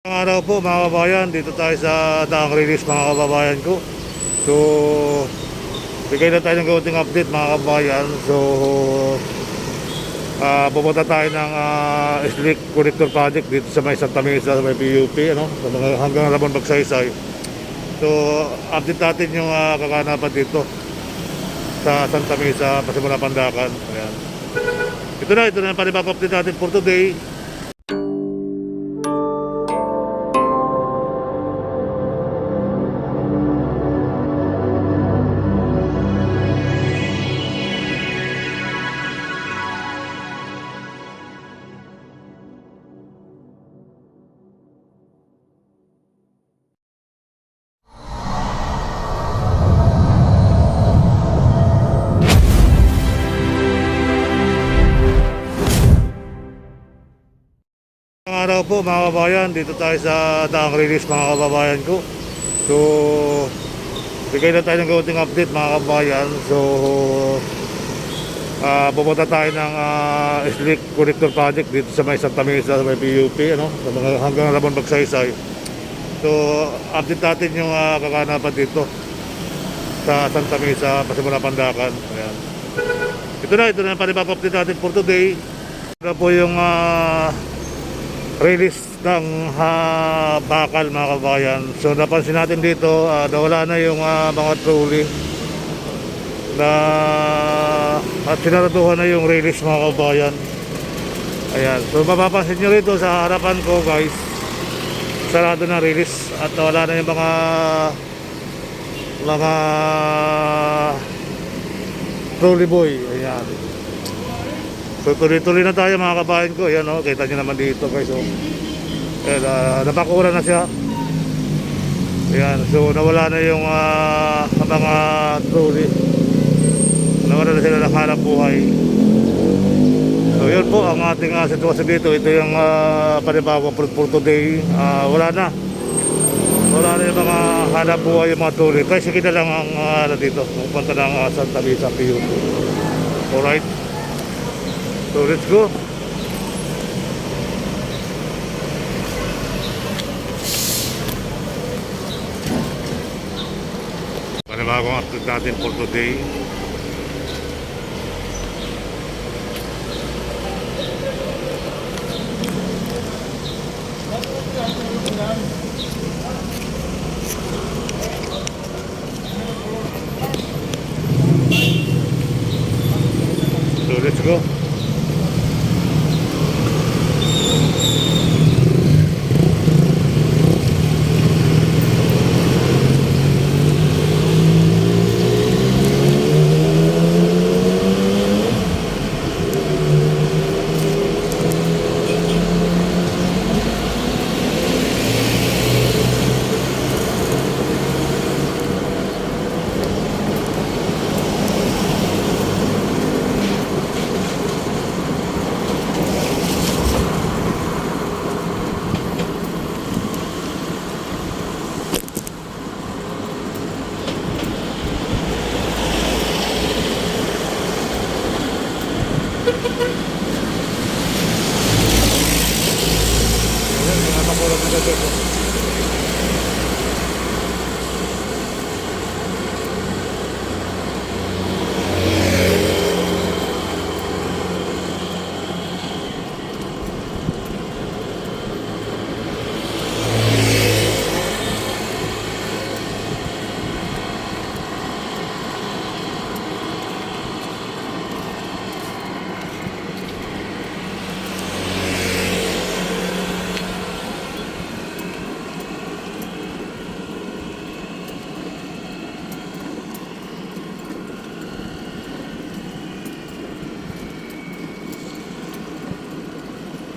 Ngayong araw po mga kababayan, dito tayo sa daang release mga kababayan ko. So, bigay na tayo ng kaunting update mga kababayan. So, pupunta tayo ng slick connector project dito sa may Santa Mesa, sa may PUP, ano? Sa mga hanggang Ramon Magsaysay. So, update natin yung kakanapan dito sa Santa Mesa, Pasimula Pandakan. Ayan. Ito na panibagong update natin for today. Ngayong araw po mga kababayan, dito tayo sa daang release mga kababayan ko. So, bigay na tayo ng kaunting update mga kababayan. So, pupunta tayo ng slick connector project dito sa may Santa Mesa, sa may PUP, ano? Sa mga hanggang Ramon Magsaysay. So, update natin yung kakanapan dito sa Santa Mesa, Pasimula Pandakan. Ayan. Ito na panibagong update natin for today. Ito po yung release ng bakal mga kabayan. So napansin natin dito nawala na yung mga trolley na at sinaraduhan na yung release mga kabayan. Ayan, so mapapansin nyo rito sa harapan ko guys, sarado na release at wala na yung mga trolley boy. Ayan, so tuloy-tuloy na tayo mga kabayan ko. Ayan o, kita nyo naman dito guys o. Ayan, napakura na siya. Ayan, so nawala na yung mga trolley. Nawala na sila ng hanap buhay. So yun po ang ating sitwasyon dito. Ito yung panibagong for today. Wala na yung mga hanap buhay, yung mga trolley. Kaya sige na lang ang dito pupunta ng Santa Mesa PUP. Alright, so let's go. Panibagong update natin for today. So let's go.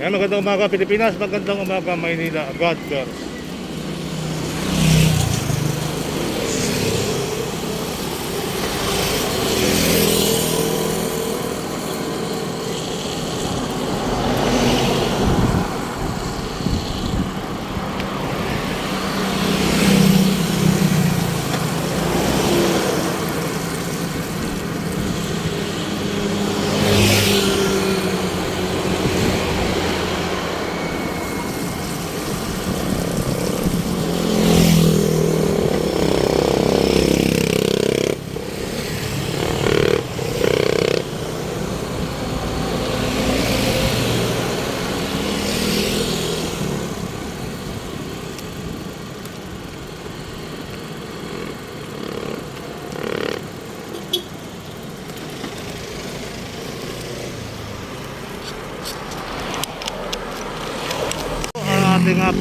Yan, magandang umaga Pilipinas, magandang umaga Maynila, God bless.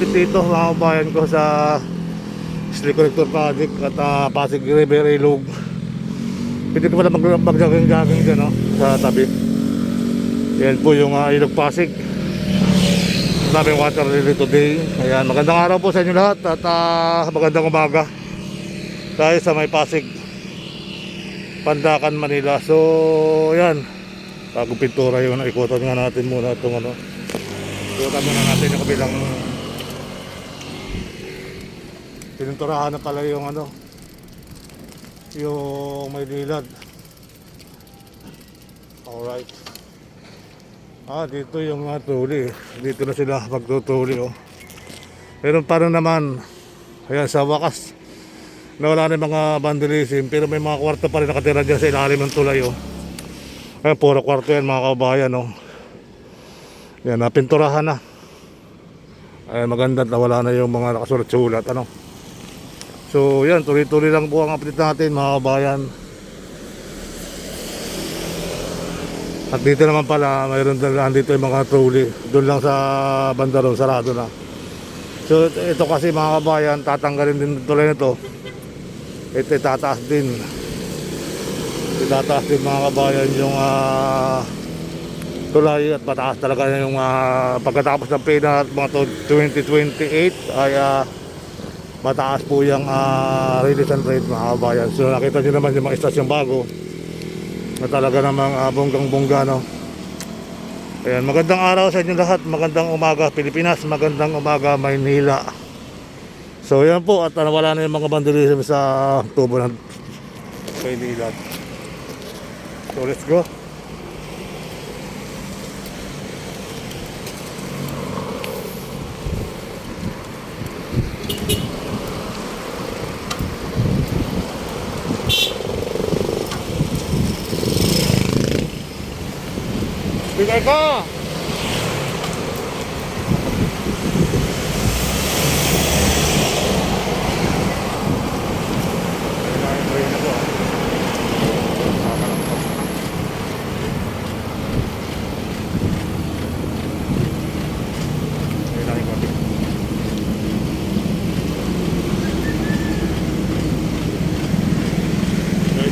malapit dito mga kabayan ko sa Sleep Collector Project at Pasig River Ilog. Pwede ko pala mag-jogging dyan, no? Sa tabi. Yan po yung Ilog Pasig. Daming water lily today. Ayan, magandang araw po sa inyo lahat at magandang umaga tayo sa may Pasig, Pandacan, Manila. So yan, bagong pintura yung ikutan nga natin muna itong ano. Ikutan muna natin yung kabilang pininturahan na pala yung ano, yung may dilad. Alright. Dito yung tuli. Dito na sila magtutuli, oh. Pero paano naman, ayan, sa wakas nawala na yung mga vandalism, pero may mga kwarto pa rin nakatira dyan sa ilalim ng tulay, oh. Ayan, puro kwarto yan mga kabayan, oh. Yan, napinturahan na. Ayan, maganda, nawala na yung mga nakasulat-sulat, ano. So yan, tuloy-tuloy lang po ang update natin mga kabayan. At dito naman pala, mayroon lang dito yung mga trolley. Doon lang sa banda ron, sarado na. So ito kasi mga kabayan, tatanggalin din tulay nito. Ito itataas din. Itataas din mga kabayan yung tulay at pataas talaga yung pagkatapos ng pena at mga 2028 ay mataas po yung release and rate mga kabayan. So nakita nyo naman yung mga istasyon bago na talaga namang bonggang-bongga, no? Ayan, magandang araw sa inyo lahat. Magandang umaga Pilipinas, magandang umaga Maynila. So yan po, at nawala na yung mga vandalism sa tubo ng Maynila. So let's go. Bigay ko!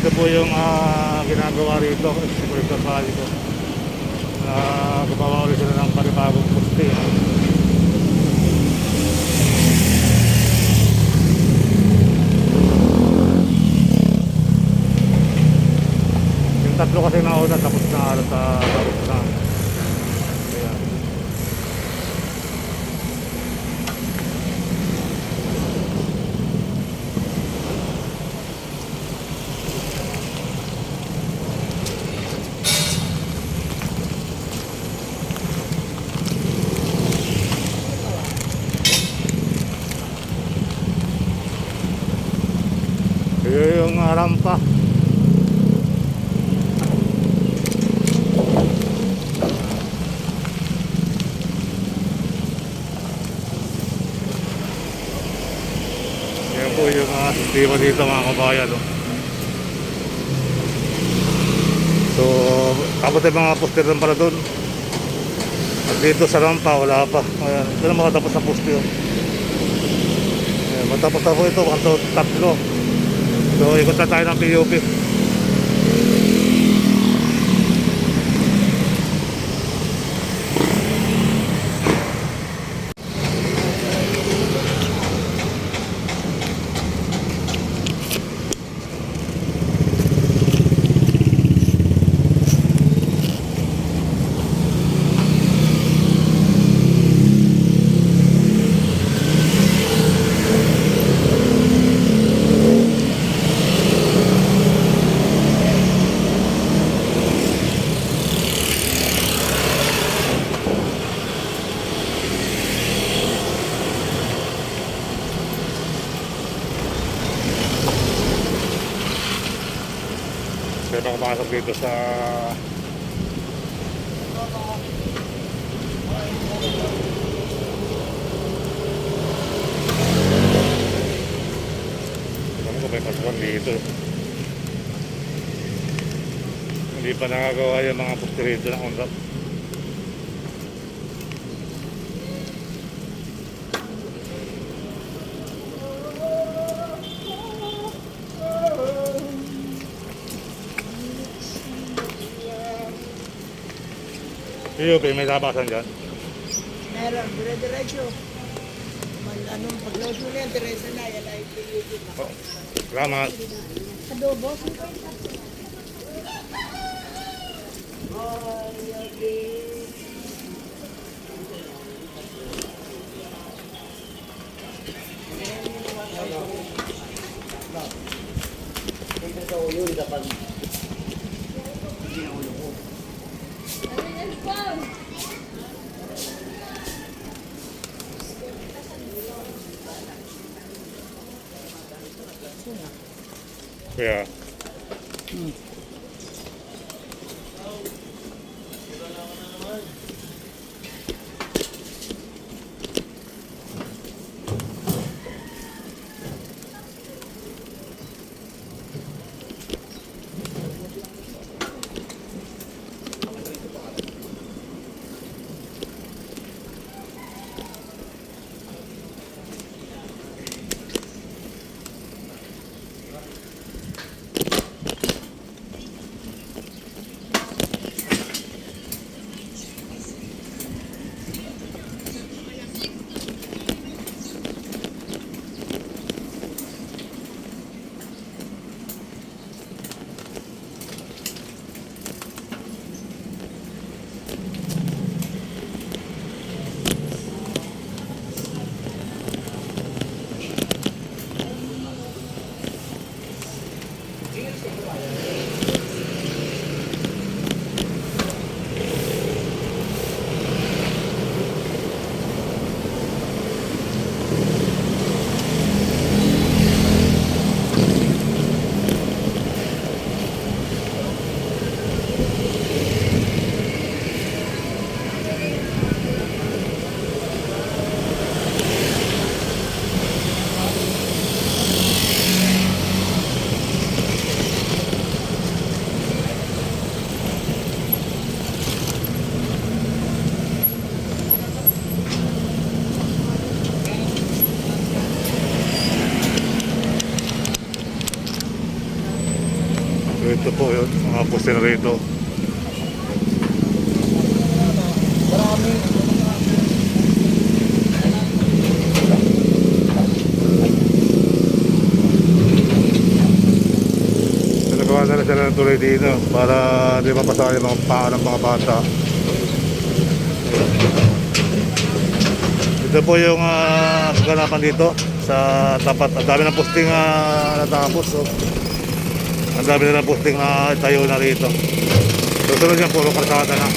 Ito po yung ginagawa rito, ito sa dito. Gumawa ulit sila ng panibagong poste. Yung tatlo kasi nauna tapos na halos tapos na. Ayan. Yung rampa. Yan po yung sistema dito mga kabayan, no? So tapos yung mga poster lang pala doon. At dito sa rampa wala pa. Ayan, ito na makatapos na poster. Ayan, matapos na po ito, kanto tatlo. So ikot na tayo ng PUP. Kaya makamasok dito sa may pasukan dito. Hindi pa nakagawa yung mga posterito ng on-road. PUP, may tapasan dyan. Meron, dire-diretso. Anong pag-load mo na yan, diretso na, yan ay PUP. Oh, salamat. Adobo, 50. Ay, okay. Kaya, ito po yun, mga puste na rito. Marami. Nagawa na rin sila ng tuloy dito para di mapasakay yung mga paa ng mga bata. Ito po yung kaganapan dito sa tapat. Ang dami ng posting natapos. So. Ang dami na ng posting na tayo na rito. Susunod yan, puro kalsada na.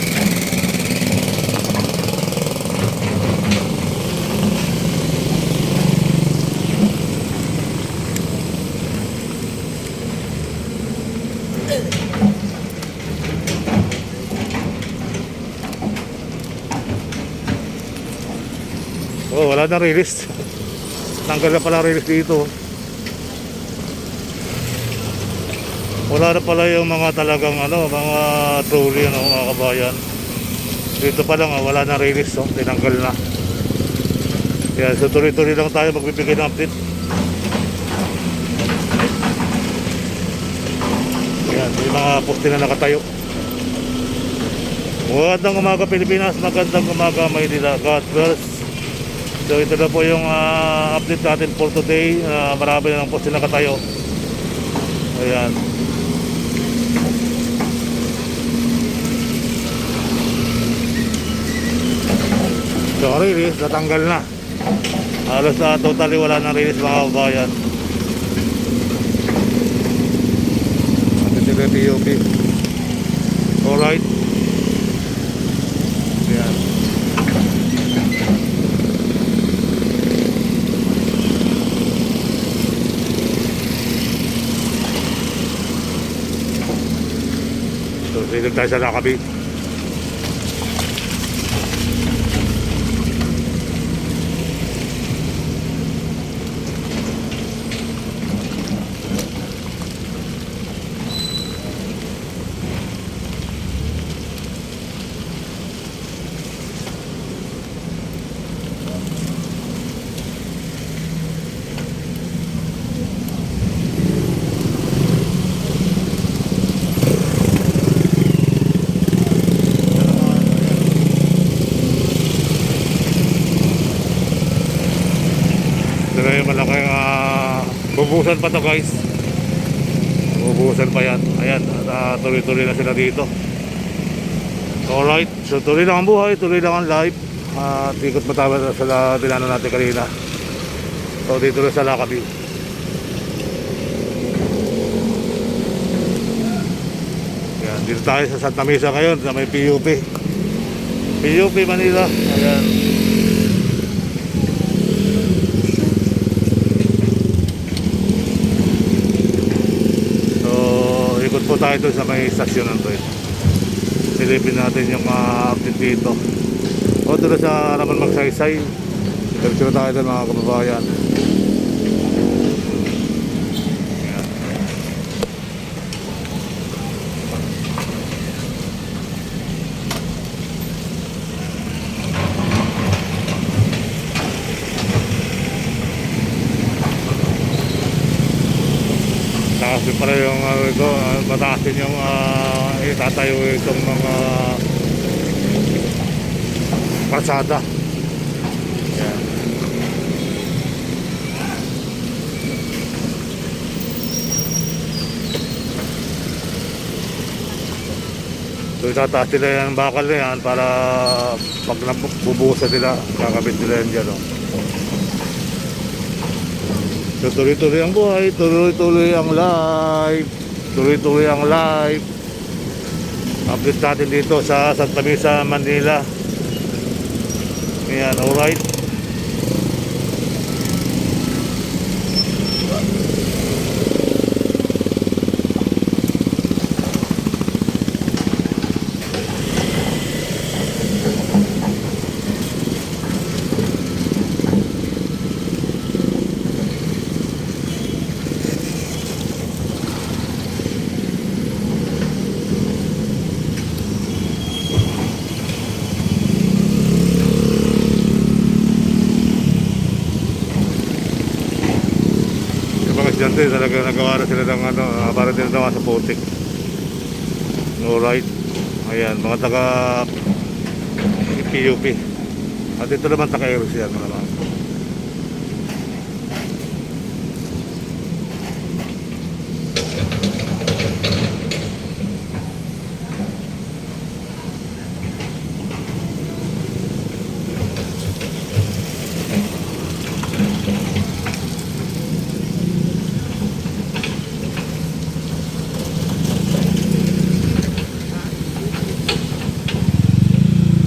Oh, wala na release. Tanggal na pala release dito. Wala na pala yung mga talagang mga trolley mga kabayan. Dito pa lang wala na release, tinanggal na. Yan, so tuloy-tuloy lang tayo magbibigay ng update. Yan, yung mga poste na nakatayo. Magandang umaga Pilipinas, magandang umaga Maynila. God bless. So ito na po yung update natin for today. Marami na ng poste na nakatayo. Ayan. So release, natanggal na. Halos totally wala na release mga kabayan. Ito yung POP. Alright. Ayan. So silip tayo sa Lakabi. Ito na yung malaking bubusan pa to guys. Bubusan pa yan. Ayan, tuloy-tuloy na sila dito. Alright, so tuloy lang ang buhay, tuloy lang ang life. At ikot matawag sa dinano natin kanina. So dito na sa Lakabi. Ayan, dito tayo sa Santa Mesa ngayon, sa may PUP. PUP Manila. Ayan. So ikot po tayo doon sa may stasyon ng train. Silipin natin yung update dito. O doon sa Raman Magsaysay. Diretso na tayo doon mga kababayan. Ayan. Taas din pala yung ito, mataas din yung itatayo itong mga kalsada. Ayan. So itataas nila yung bakal na yan para pag bubuhusan nila, kakabit nila yan dyan. So tuloy-tuloy ang buhay, tuloy-tuloy ang life, tuloy-tuloy ang life. Update natin dito sa Santa Mesa, Manila. Ayan, alright. Dante talaga nagawa na sila ng para din daw sa putik. Alright. Ayan, mga taga PUP. At ito naman taga Eros yan mga naman.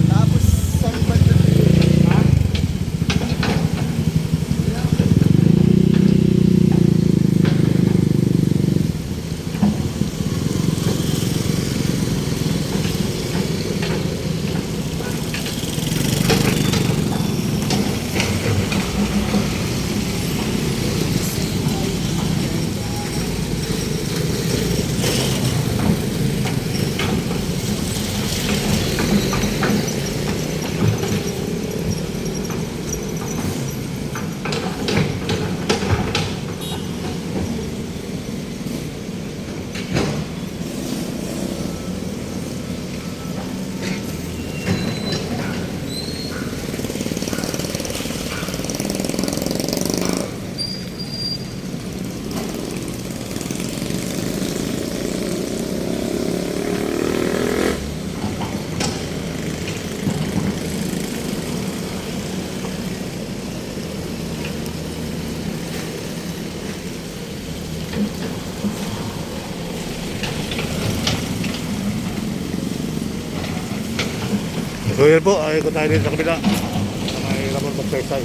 Tapos sa banda. Ha? So yun po, ay ikot tayo din sa kabila. May Ramon Magsaysay.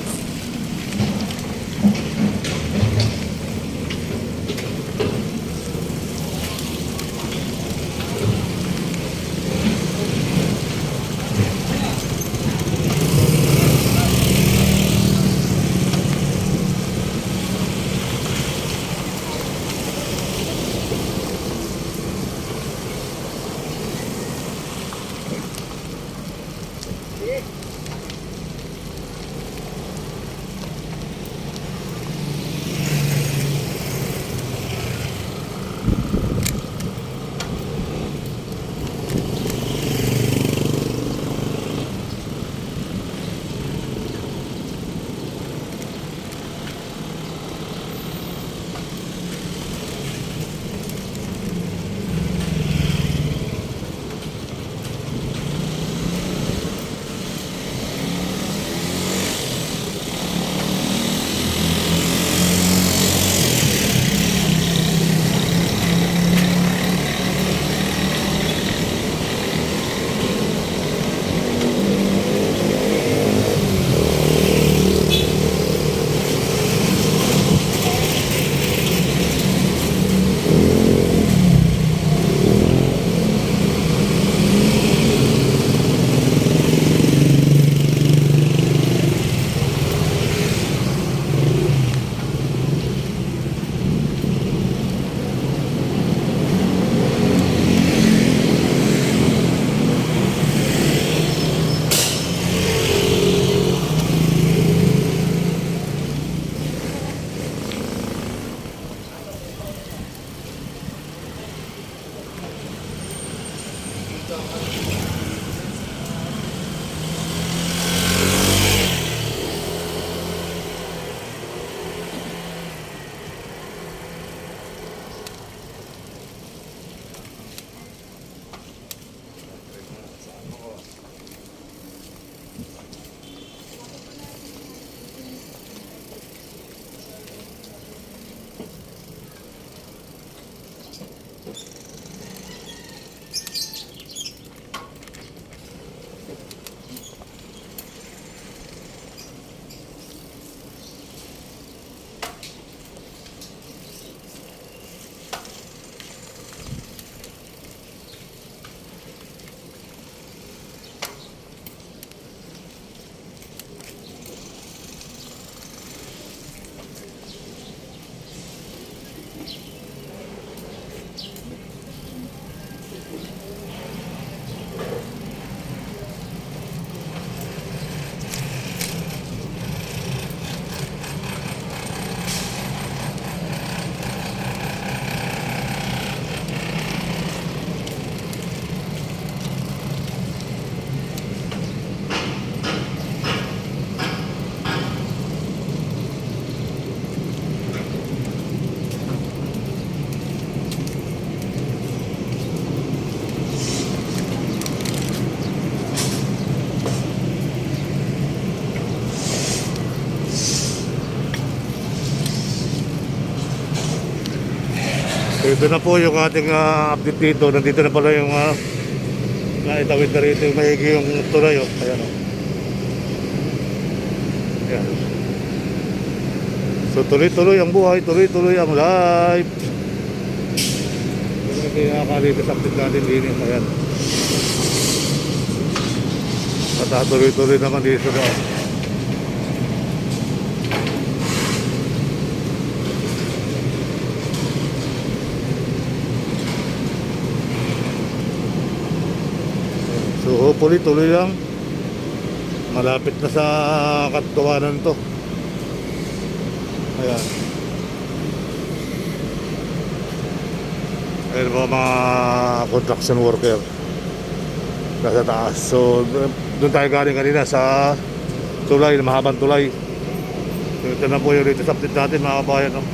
Ito na po yung ating update dito. Nandito na pala yung naitawid na rito yung maigi yung tulay. Oh. Ayan o. Ayan. So tuloy-tuloy ang buhay, tuloy-tuloy ang life. Kaya nakakalipas update natin din. Ayan. At tuloy-tuloy naman dito na. So hopefully tuloy lang. Malapit na sa katuwanan to. Ayan. Ayan po mga construction worker nasa taas. So doon tayo galing kanina sa tulay, mahabang tulay. So ito na po yung latest update natin mga kabayan. No?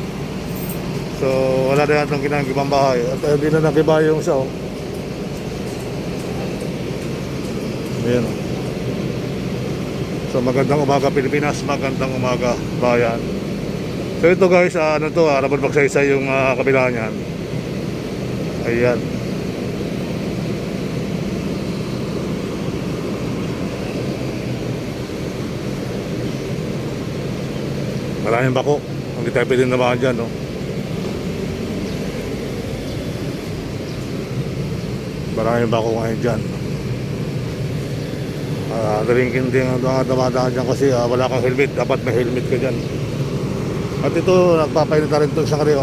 So wala na yatang ginagibang bahay. At hindi na nagiba yung isa. Oh. Ayan. So magandang umaga Pilipinas, magandang umaga bayan. So ito guys, ano to, Rabon Magsaysay yung kabila niyan. Ayan. Maraming bako, hindi tayo pwedeng naman dyan, no? Maraming bako ngayon dyan. Daringin din ang mga damadaan dyan kasi wala kang helmet, dapat may helmet ka dyan. At ito nagpapainit na rin ito isang kari,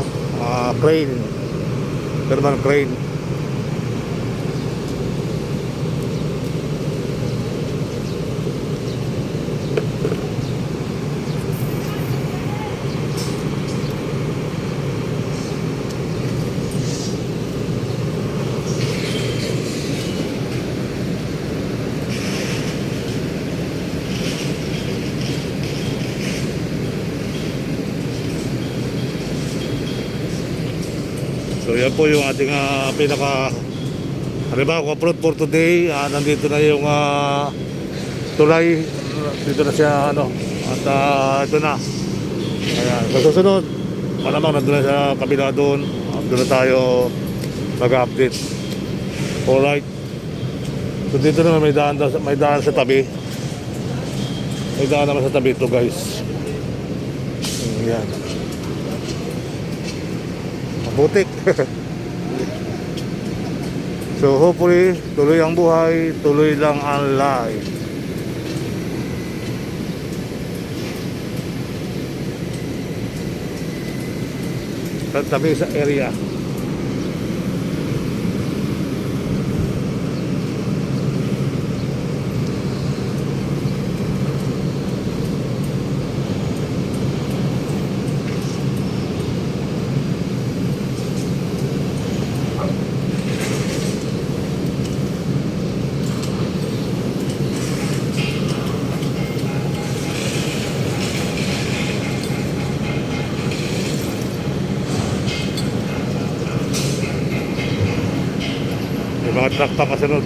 crane, thermal crane. So yan po yung ating pinaka halimbawa upload for today. Nandito na yung tulay, dito na siya ano, at ito na. Ayan, sa susunod malamang nandun na sa kabila doon, doon na tayo mag-update. Alright, so dito naman may daan sa tabi, may daan naman sa tabi ito guys. Ayan, butik. So hopefully tuloy ang buhay, tuloy lang ang life. Tabi sa area. Mga truck pa kasunod.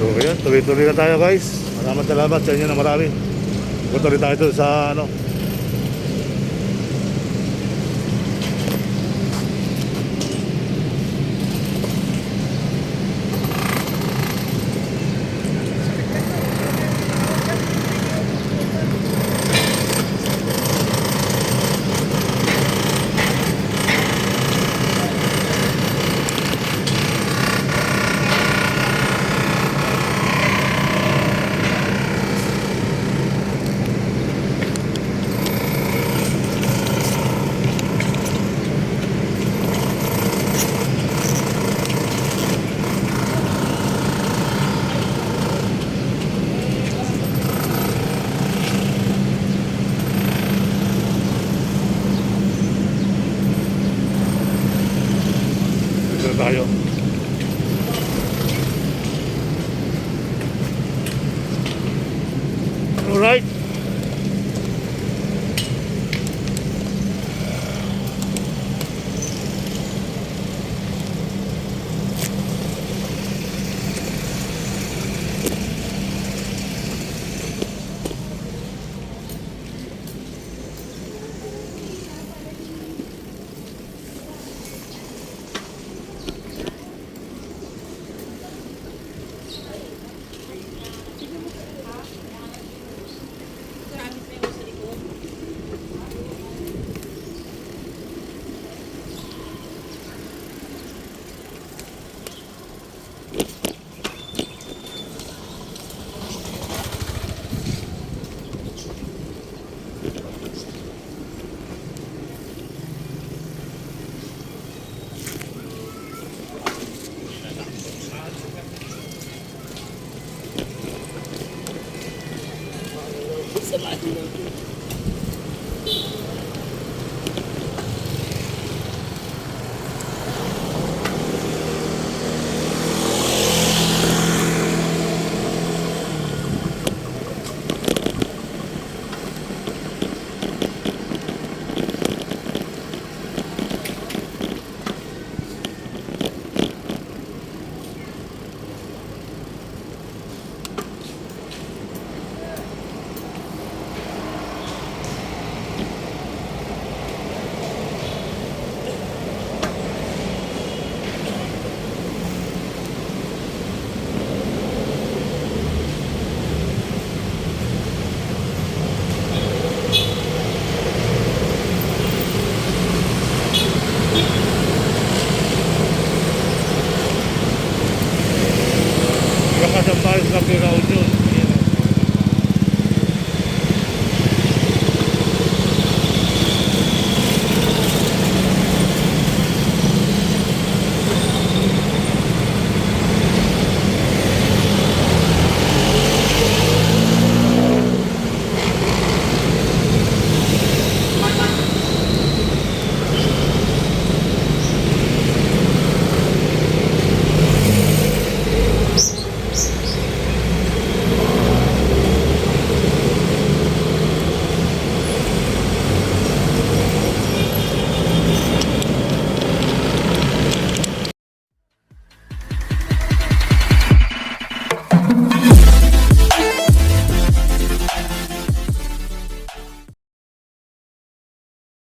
So ayan, tuloy-tuloy na tayo guys. Salamat sa inyo na marami. Tuloy tayo doon sa ano, tayo. Alright.